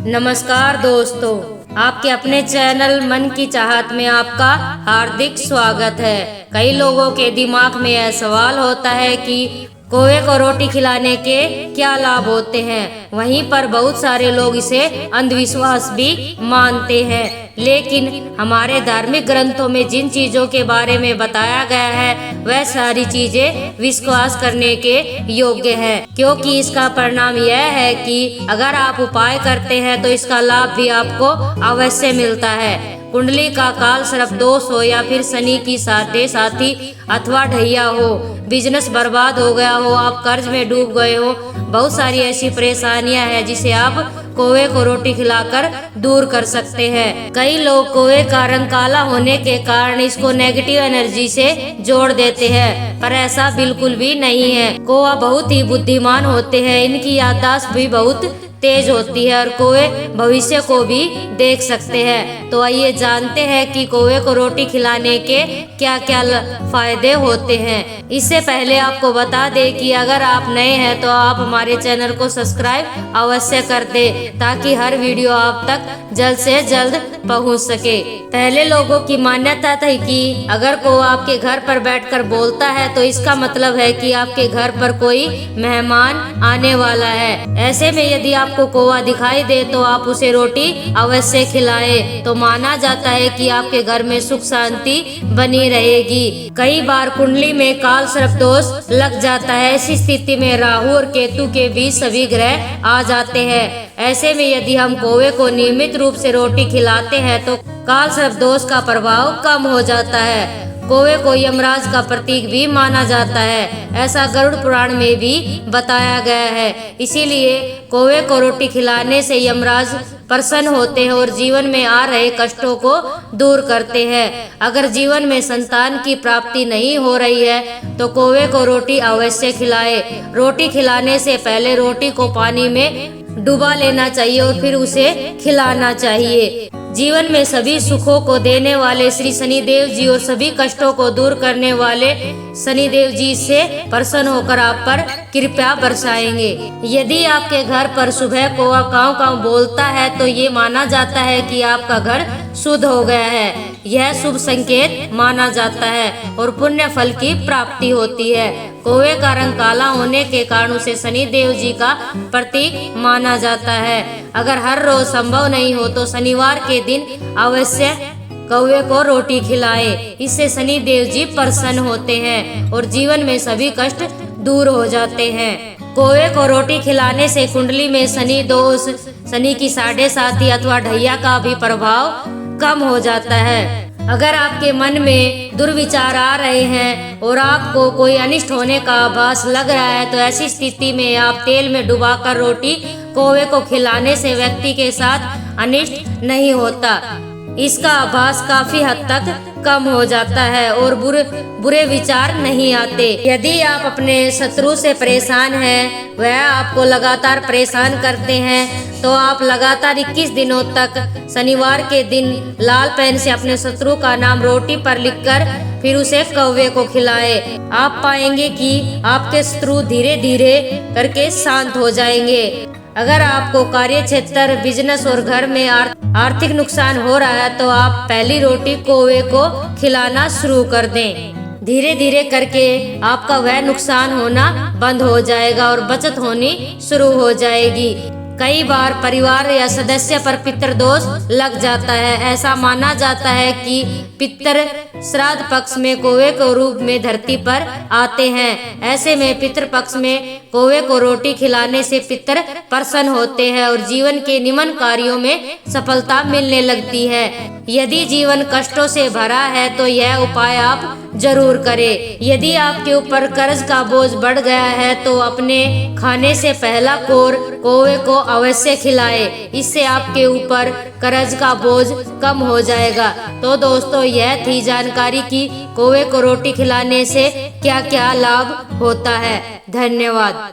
नमस्कार दोस्तों, आपके अपने चैनल मन की चाहत में आपका हार्दिक स्वागत है। कई लोगों के दिमाग में यह सवाल होता है कि कौवे को रोटी खिलाने के क्या लाभ होते हैं। वहीं पर बहुत सारे लोग इसे अंधविश्वास भी मानते हैं, लेकिन हमारे धार्मिक ग्रंथों में जिन चीजों के बारे में बताया गया है वह सारी चीजें विश्वास करने के योग्य है, क्योंकि इसका परिणाम यह है कि अगर आप उपाय करते हैं तो इसका लाभ भी आपको अवश्य मिलता है। कुंडली का काल सर्प दोष हो या फिर शनि की साथी अथवा ढैया हो, बिजनेस बर्बाद हो गया हो, आप कर्ज में डूब गए हो, बहुत सारी ऐसी परेशानियां हैं जिसे आप कौवे को रोटी खिलाकर दूर कर सकते हैं। कई लोग कौवे का रंग काला होने के कारण इसको नेगेटिव एनर्जी से जोड़ देते हैं, पर ऐसा बिल्कुल भी नहीं है। कौवा बहुत ही बुद्धिमान होते हैं, इनकी याददाश्त भी बहुत तेज होती है और कौवे भविष्य को भी देख सकते हैं। तो आइए जानते हैं कि कौवे को रोटी खिलाने के क्या क्या फायदे होते हैं। इससे पहले आपको बता दें कि अगर आप नए हैं तो आप हमारे चैनल को सब्सक्राइब अवश्य कर दें, ताकि हर वीडियो आप तक जल्द से जल्द पहुंच सके। पहले लोगों की मान्यता थी कि अगर कौवा आपके घर पर बैठकर बोलता है तो इसका मतलब है कि आपके घर पर कोई मेहमान आने वाला है। ऐसे में यदि आपको कौवा दिखाई दे तो आप उसे रोटी अवश्य खिलाएं, तो माना जाता है कि आपके घर में सुख शांति बनी रहेगी। कई बार कुंडली में काल सर्प दोष लग जाता है। ऐसी स्थिति में राहु और केतु के बीच सभी ग्रह आ जाते हैं। ऐसे में यदि हम कौवे को नियमित रूप से रोटी खिलाते हैं तो काल सर्प दोष का प्रभाव कम हो जाता है। कौवे को यमराज का प्रतीक भी माना जाता है, ऐसा गरुड़ पुराण में भी बताया गया है। इसीलिए कौवे को रोटी खिलाने से यमराज प्रसन्न होते हैं और जीवन में आ रहे कष्टों को दूर करते हैं। अगर जीवन में संतान की प्राप्ति नहीं हो रही है तो कौवे को रोटी अवश्य खिलाएं। रोटी खिलाने से पहले रोटी को पानी में डुबा लेना चाहिए और फिर उसे खिलाना चाहिए। जीवन में सभी सुखों को देने वाले श्री शनिदेव जी और सभी कष्टों को दूर करने वाले शनिदेव जी से प्रसन्न होकर आप पर कृपा बरसाएंगे। यदि आपके घर पर सुबह कौवा काव काव बोलता है तो ये माना जाता है कि आपका घर शुद्ध हो गया है। यह शुभ संकेत माना जाता है और पुण्य फल की प्राप्ति होती है। कौवे का रंग काला होने के कारण उसे शनिदेव जी का प्रतीक माना जाता है। अगर हर रोज संभव नहीं हो तो शनिवार के दिन अवश्य कौवे को रोटी खिलाएं। इससे शनिदेव जी प्रसन्न होते हैं और जीवन में सभी कष्ट दूर हो जाते हैं। कौवे को रोटी खिलाने से कुंडली में शनि दोष, शनि की साथी अथवा ढैया का भी प्रभाव कम हो जाता है। अगर आपके मन में दुर्विचार आ रहे हैं और आपको कोई अनिष्ट होने का आभास लग रहा है तो ऐसी स्थिति में आप तेल में डुबाकर रोटी कौवे को खिलाने से व्यक्ति के साथ अनिष्ट नहीं होता। इसका आभास काफी हद तक कम हो जाता है और बुरे विचार नहीं आते। यदि आप अपने शत्रु से परेशान हैं, वह आपको लगातार परेशान करते हैं, तो आप लगातार 21 दिनों तक शनिवार के दिन लाल पेन से अपने शत्रु का नाम रोटी पर लिखकर फिर उसे कौवे को खिलाएं। आप पाएंगे कि आपके शत्रु धीरे धीरे करके शांत हो जाएंगे। अगर आपको कार्य क्षेत्र, बिजनेस और घर में आर्थिक नुकसान हो रहा है तो आप पहली रोटी कौवे को खिलाना शुरू कर दें। धीरे धीरे करके आपका वह नुकसान होना बंद हो जाएगा और बचत होनी शुरू हो जाएगी। कई बार परिवार या सदस्य पर पितृ दोष लग जाता है। ऐसा माना जाता है कि पितृ श्राद्ध पक्ष में कौवे के रूप में धरती पर आते हैं। ऐसे में पितृ पक्ष में कौवे को रोटी खिलाने से पितृ प्रसन्न होते हैं और जीवन के निम्न कार्यों में सफलता मिलने लगती है। यदि जीवन कष्टों से भरा है तो यह उपाय आप जरूर करें। यदि आपके ऊपर कर्ज का बोझ बढ़ गया है तो अपने खाने से पहला कोर कौवे को अवश्य खिलाएं। इससे आपके ऊपर कर्ज का बोझ कम हो जाएगा। तो दोस्तों, यह थी जानकारी कि कौवे को रोटी खिलाने से क्या क्या लाभ होता है। धन्यवाद।